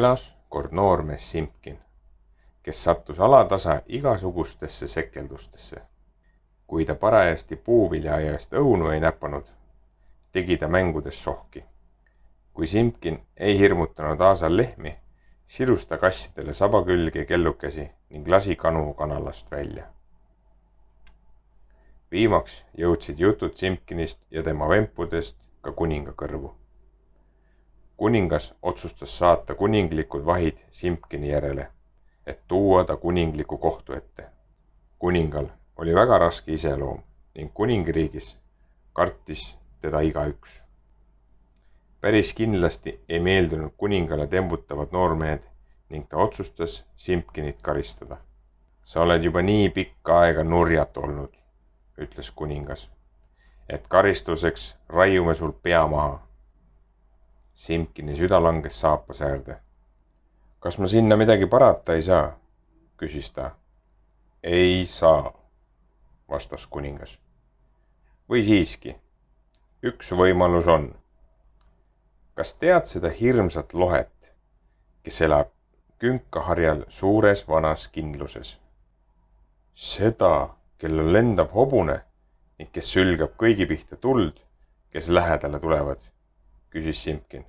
elas kord noormees Simpkin, kes sattus alatasa igasugustesse sekeldustesse. Kui ta parajasti puuviljaaiast õunu ei näpanud, tegi ta mängudes sohki. Kui Simpkin ei hirmutanud aasal lehmi, sirus ta kassidele saba külge kellukesi ning lasi kanu kanalast välja. Viimaks jõudsid jutud Simpkinist ja tema vempudest ka kuninga kõrvu. Kuningas otsustas saata kuninglikud vahid Simpkini järele, et tuua ta kuningliku kohtu ette. Kuningal oli väga raske iseloom ning kuningriigis kartis teda igaüks. Päris kindlasti ei meeldinud kuningale tembutavad noormehed ning ta otsustas Simpkinit karistada. Sa oled juba nii pikka aega nurjat olnud, ütles kuningas, et karistuseks raiume sul pea maha. Simpkini süda langes saapasäärde. Kas ma sinna midagi parata ei saa? Küsis ta. Ei saa, vastas kuningas. Või siiski, üks võimalus on. Kas tead seda hirmsat lohet, kes elab künkaharjal suures vanas kindluses? Seda, kellel lendav hobune ning kes sülgab kõigi pihta tuld, kes lähedale tulevad, küsis Simpkin.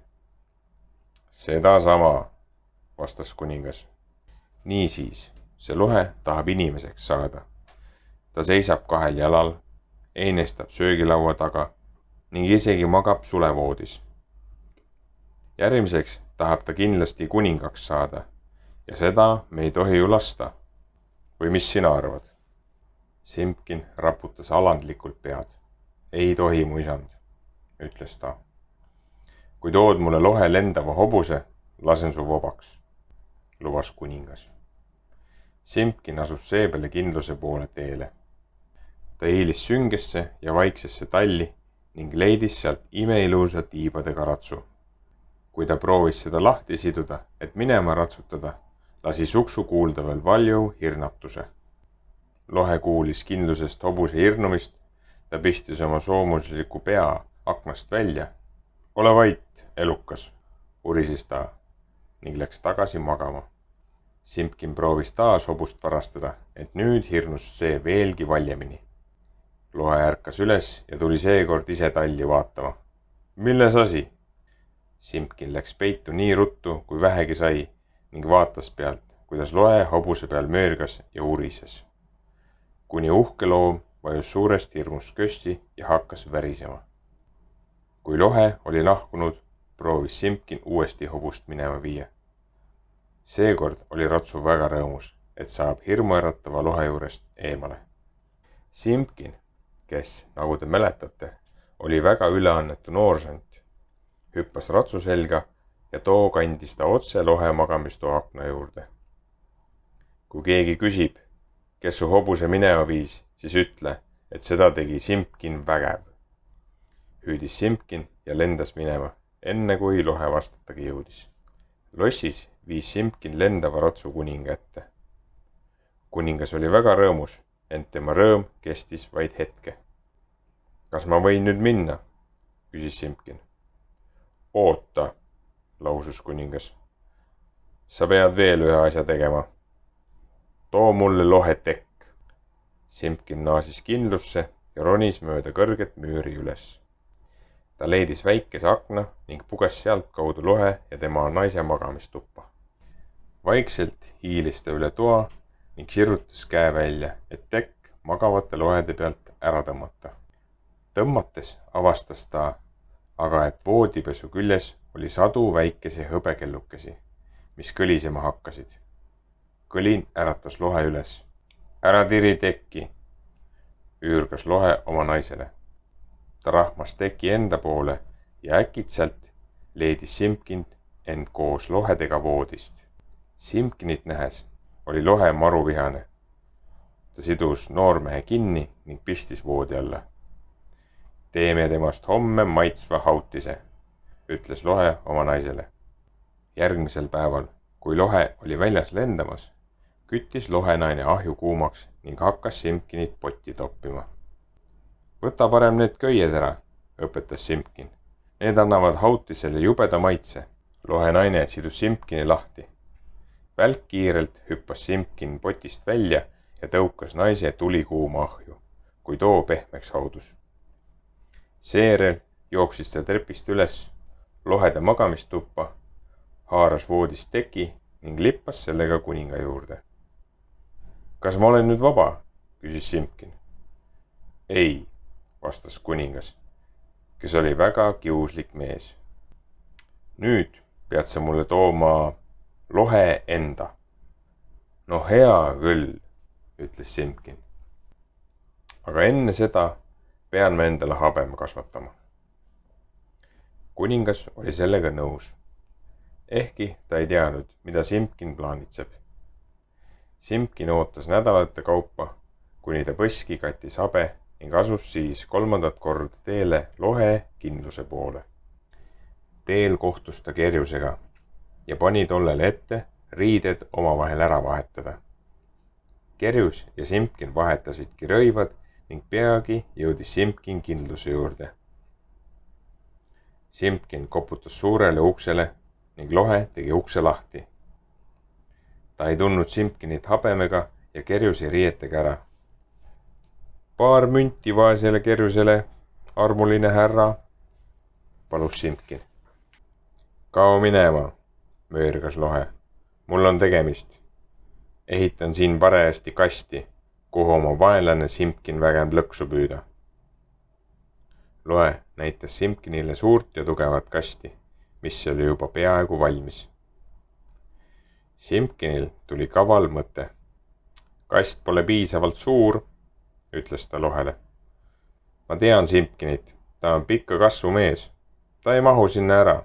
Seda sama, vastas kuningas. Niisiis, see lohe tahab inimeseks saada. Ta seisab kahel jalal, einestab söögilaua taga ning isegi magab sulevoodis. Järgmiseks tahab ta kindlasti kuningaks saada ja seda me ei tohi ju lasta. Või mis sina arvad? Simpkin raputas alandlikult pead. Ei tohi, mu isand, ütles ta. Kui tood mulle lohe lendava hobuse, lasen su vabaks, lubas kuningas. Simpkin asus seepeale kindluse poole teele. Ta hiilis süngesse ja vaiksesse talli ning leidis sealt imeilusa tiibadega ratsu. Kui ta proovis seda lahti siduda, et minema ratsutada, lasi suksu kuulda veel valju hirnatuse. Lohe kuulis kindlusest hobuse hirnumist, ta pistis oma soomusliku pea aknast välja. Ole vait, elukas, urisis ta ning läks tagasi magama. Simpkin proovis taas hobust varastada, et nüüd hirnus see veelgi valjemini. Lohe ärkas üles ja tuli seekord ise talli vaatama. Milles asi? Simpkin läks peitu nii ruttu, kui vähegi sai ning vaatas pealt, kuidas lohe hobuse peal möörgas ja urises. Kuni uhke loom vajus suurest hirmust kössi ja hakkas värisema. Kui lohe oli lahkunud, proovis Simpkin uuesti hobust minema viia. Seekord oli ratsu väga rõõmus, et saab hirmuäratava lohe juurest eemale. Simpkin, kes, nagu te mäletate, oli väga üleannetu noorsant, hüppas ratsu selga ja too kandis ta otse lohe magamistoa akna juurde. Kui keegi küsib, kes su hobuse minema viis, siis ütle, et seda tegi Simpkin vägev. Hüüdis Simpkin ja lendas minema, enne kui lohe vastatagi jõudis. Lossis viis Simpkin lendava ratsu kuninga ette. Kuningas oli väga rõõmus, ent tema rõõm kestis vaid hetke. Kas ma võin nüüd minna? Küsis Simpkin. Oota, lausus kuningas. Sa pead veel ühe asja tegema. Too mulle lohe tekk. Simpkin naasis kindlusse ja ronis mööda kõrget müüri üles. Ta leidis väikese akna ning puges sealt kaudu lohe ja tema naise magamistuppa. Vaikselt hiilis ta üle toa ning sirutas käe välja, et tekk magavate lohede pealt ära tõmmata. Tõmmates avastas ta aga, et voodipesu küljes oli sadu väikese hõbekellukesi, mis kõlisema hakkasid. Kõlin äratas lohe üles. Ära tiri tekki, üürgas lohe oma naisele. Ta rahmas teki enda poole ja äkitselt leidis Simpkin end koos lohedega voodist. Simpkinit nähes oli lohe maruvihane. Ta sidus noormehe kinni ning pistis voodi alla. Teeme temast homme maitsva hautise, ütles lohe oma naisele. Järgmisel päeval, kui lohe oli väljas lendamas, küttis lohenaine ahju kuumaks ning hakkas Simpkinit potti toppima. Võta parem need köied ära, õpetas Simpkin. Need annavad hautisele jubeda maitse. Lohe naine sidus Simpkini lahti. Välkkiirelt hüppas Simpkin potist välja ja tõukas naise tulikuuma ahju, kui too pehmeks haudus. Seejärel jooksis ta trepist üles lohede magamistuppa, haaras voodist teki ning lippas sellega kuninga juurde. Kas ma olen nüüd vaba? Küsis Simpkin. Ei, vastas kuningas, kes oli väga kiuslik mees. Nüüd pead sa mulle tooma lohe enda. No hea küll, ütles Simpkin. Aga enne seda pean ma endale habeme kasvatama. Kuningas oli sellega nõus, ehkki ta ei teadnud, mida Simpkin plaanitseb. Simpkin ootas nädalate kaupa, kuni ta põski kattis habe ning asus siis 3. korda teele lohe kindluse poole. Teel kohtus ta kerjusega ja pani tollele ette riided omavahel ära vahetada. Kerjus ja Simpkin vahetasidki rõivad ning peagi jõudis Simpkin kindluse juurde. Simpkin koputas suurele uksele ning lohe tegi ukse lahti. Ta ei tundnud Simpkinit habemega ja kerjusi riietega ära. Paar münti vaesele kerjusele, armuline härra, palus Simpkin. Kao minema, möörgas lohe. Mul on tegemist. Ehitan siin parajasti kasti, kuhu oma vaenlane Simpkin vägev lõksu püüda. Lohe näitas Simpkinile suurt ja tugevat kasti, mis oli juba peaaegu valmis. Simpkinil tuli kaval mõte. Kast pole piisavalt suur, ütles ta lohele. Ma tean Simpkinit, ta on pikka kasvu mees. Ta ei mahu sinna ära.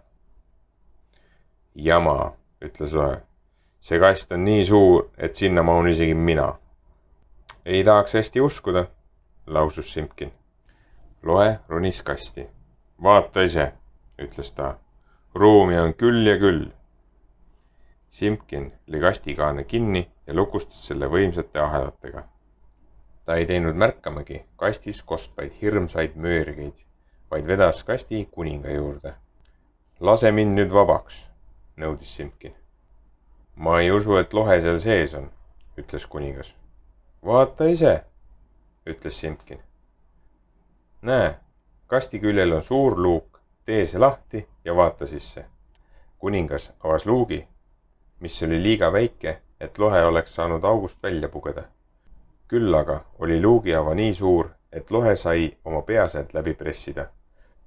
Jama, ütles lohe. See kast on nii suur, et sinna mahun isegi mina. Ei tahaks hästi uskuda, lausus Simpkin. Lohe runis kasti. Vaata ise, ütles ta. Ruumi on küll ja küll. Simpkin lõi kastikaane kinni ja lukustas selle võimsate ahelatega. Ta ei teinud märkamagi kastis kostvaid hirmsaid möörgeid, vaid vedas kasti kuninga juurde. Lase mind nüüd vabaks, nõudis Simpkin. Ma ei usu, et lohe seal sees on, ütles kuningas. Vaata ise, ütles Simpkin. Näe, kasti küljel on suur luuk, tee see lahti ja vaata sisse. Kuningas avas luugi, mis oli liiga väike, et lohe oleks saanud august välja pugeda. Küll aga oli luugiava nii suur, et lohe sai oma pea sealt läbi pressida.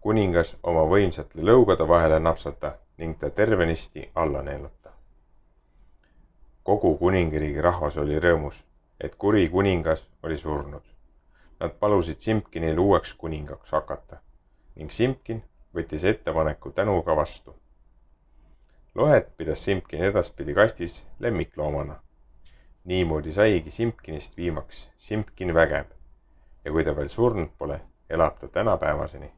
Kuningas oma võimsate lõugade vahele napsata ning ta tervenisti alla neelata. Kogu kuningriigi rahvas oli rõõmus, et kuri kuningas oli surnud. Nad palusid Simpkinil uueks kuningaks hakata ning Simpkin võttis ettepaneku tänuga vastu. Lohet pidas Simpkin edaspidi kastis lemmikloomana. Niimoodi saigi Simpkinist viimaks Simpkin vägev ja kui ta veel surnud pole, elab ta tänapäevaseni.